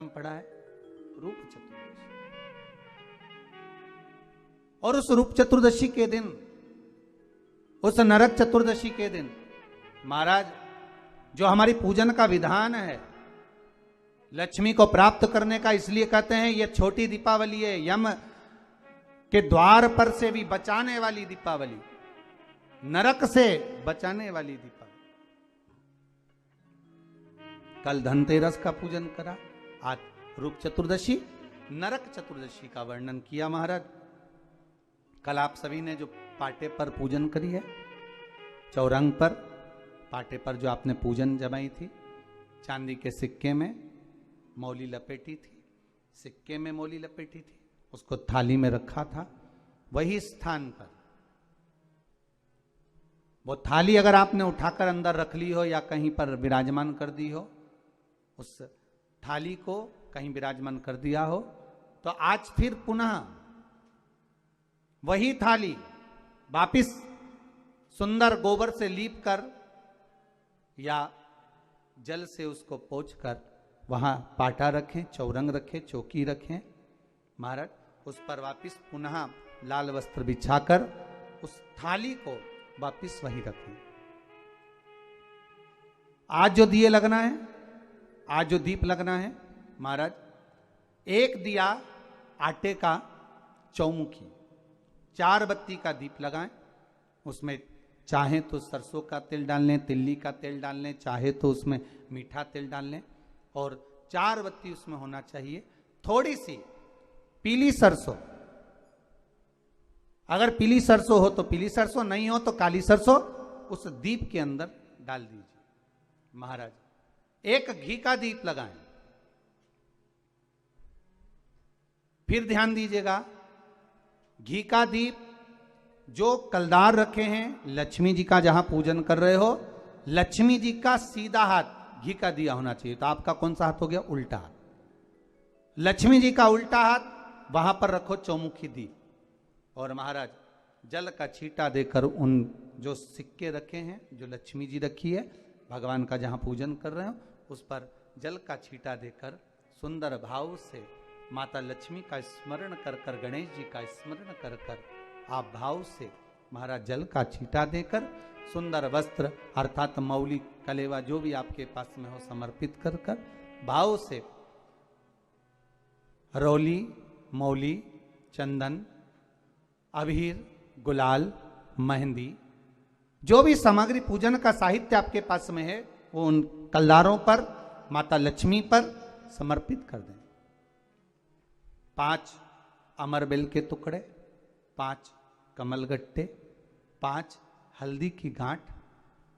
पढ़ा है रूप चतुर्दशी। और उस रूप चतुर्दशी के दिन, उस नरक चतुर्दशी के दिन महाराज जो हमारी पूजन का विधान है, लक्ष्मी को प्राप्त करने का, इसलिए कहते हैं यह छोटी दीपावली है, यम के द्वार पर से भी बचाने वाली दीपावली, नरक से बचाने वाली दीपावली। कल धनतेरस का पूजन करा, आज रूप चतुर्दशी, नरक चतुर्दशी का वर्णन किया महाराज। कल आप सभी ने जो पाटे पर पूजन करी है, चौरंग पर पाटे पर जो आपने पूजन जमाई थी, चांदी के सिक्के में मौली लपेटी थी, सिक्के में मौली लपेटी थी, उसको थाली में रखा था, वही स्थान पर वो थाली अगर आपने उठाकर अंदर रख ली हो या कहीं पर विराजमान कर दी हो, उस थाली को कहीं विराजमान कर दिया हो, तो आज फिर पुनः वही थाली वापिस सुंदर गोबर से लीप कर या जल से उसको पोंछ कर वहां पाटा रखें, चौरंग रखें, चौकी रखें महाराज, उस पर वापिस पुनः लाल वस्त्र बिछाकर उस थाली को वापिस वहीं रखें। आज जो दिए लगना है, आज जो दीप लगना है महाराज, एक दिया आटे का चौमुखी, 4 बत्ती का दीप लगाएं, उसमें चाहे तो सरसों का तेल डाल लें, तिल्ली का तेल डाल लें, चाहे तो उसमें मीठा तेल डाल लें, और 4 बत्ती उसमें होना चाहिए। थोड़ी सी पीली सरसों, अगर पीली सरसों हो तो पीली सरसों, नहीं हो तो काली सरसों उस दीप के अंदर डाल दीजिए महाराज। एक घी का दीप लगाएं। फिर ध्यान दीजिएगा, घी का दीप जो कलदार रखे हैं, लक्ष्मी जी का जहां पूजन कर रहे हो, लक्ष्मी जी का सीधा हाथ घी का दिया होना चाहिए। तो आपका कौन सा हाथ हो गया? उल्टा हाथ। लक्ष्मी जी का उल्टा हाथ, वहां पर रखो चौमुखी दीप, और महाराज जल का छींटा देकर उन जो सिक्के रखे हैं, जो लक्ष्मी जी रखी है, भगवान का जहां पूजन कर रहे हो, उस पर जल का छींटा देकर सुंदर भाव से माता लक्ष्मी का स्मरण कर कर, गणेश जी का स्मरण कर कर, आप भाव से महाराज जल का छींटा देकर सुंदर वस्त्र अर्थात मौली कलेवा जो भी आपके पास में हो समर्पित कर कर भाव से रौली, मौली, चंदन, अबीर, गुलाल, मेहंदी, जो भी सामग्री पूजन का साहित्य आपके पास में है, वो उन कलदारों पर, माता लक्ष्मी पर समर्पित कर दें। 5 अमरबेल के टुकड़े, 5 कमलगट्टे, 5 हल्दी की गांठ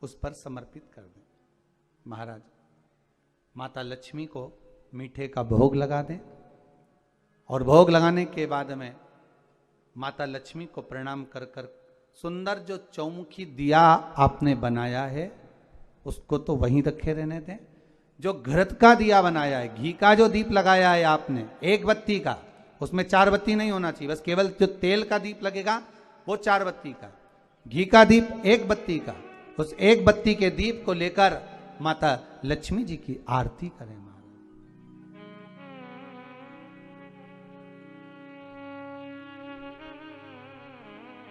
उस पर समर्पित कर दें महाराज। माता लक्ष्मी को मीठे का भोग लगा दें, और भोग लगाने के बाद में माता लक्ष्मी को प्रणाम कर कर सुंदर जो चौमुखी दिया आपने बनाया है उसको तो वहीं रखे रहने दें। जो घृत का दिया बनाया है, घी का जो दीप लगाया है आपने 1 बत्ती का, उसमें 4 बत्ती नहीं होना चाहिए, बस केवल जो तेल का दीप लगेगा वो 4 बत्ती का, घी का दीप 1 बत्ती का, उस 1 बत्ती के दीप को लेकर माता लक्ष्मी जी की आरती करें महाराज।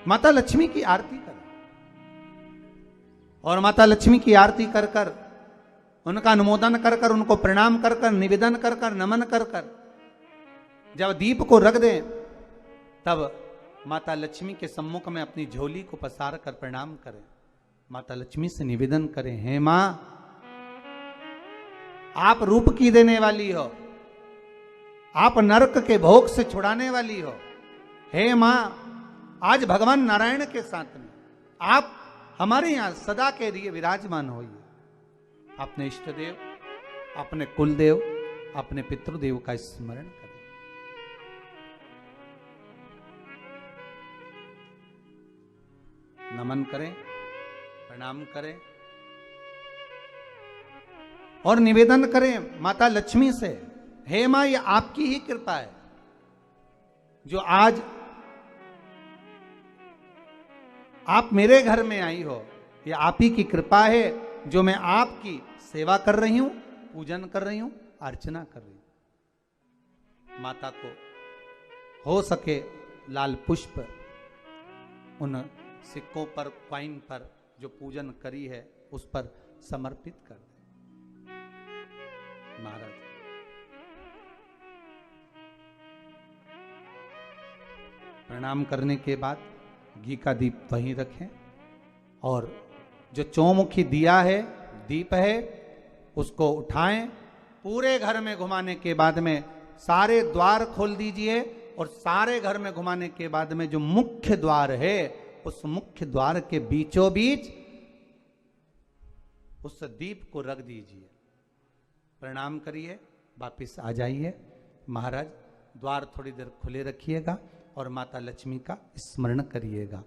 माता लक्ष्मी की आरती करें, और माता लक्ष्मी की आरती कर कर, उनका अनुमोदन कर कर, उनको प्रणाम कर कर, निवेदन कर कर, नमन कर कर जब दीप को रख दें, तब माता लक्ष्मी के सम्मुख में अपनी झोली को पसार कर प्रणाम करें। माता लक्ष्मी से निवेदन करें, हे मां, आप रूप की देने वाली हो, आप नरक के भोग से छुड़ाने वाली हो। हे मां, आज भगवान नारायण के साथ में आप हमारे यहां सदा के लिए विराजमान होइए। अपने इष्ट देव, अपने कुल देव, अपने पितृदेव का स्मरण करें। नमन करें, प्रणाम करें, और निवेदन करें माता लक्ष्मी से, हे मां, ये आपकी ही कृपा है जो आज आप मेरे घर में आई हो। ये आप ही की कृपा है जो मैं आपकी सेवा कर रही हूं, पूजन कर रही हूं, अर्चना कर रही हूं। माता को हो सके लाल पुष्प उन सिक्कों पर, क्वाइन पर जो पूजन करी है उस पर समर्पित कर दे। महाराज प्रणाम करने के बाद घी का दीप वहीं रखें और जो चौमुखी दिया है, दीप है, उसको उठाएं, पूरे घर में घुमाने के बाद में सारे द्वार खोल दीजिए और सारे घर में घुमाने के बाद में जो मुख्य द्वार है उस मुख्य द्वार के बीचों बीच उस दीप को रख दीजिए। प्रणाम करिए, वापिस आ जाइए। महाराज द्वार थोड़ी देर खुले रखिएगा और माता लक्ष्मी का स्मरण करिएगा।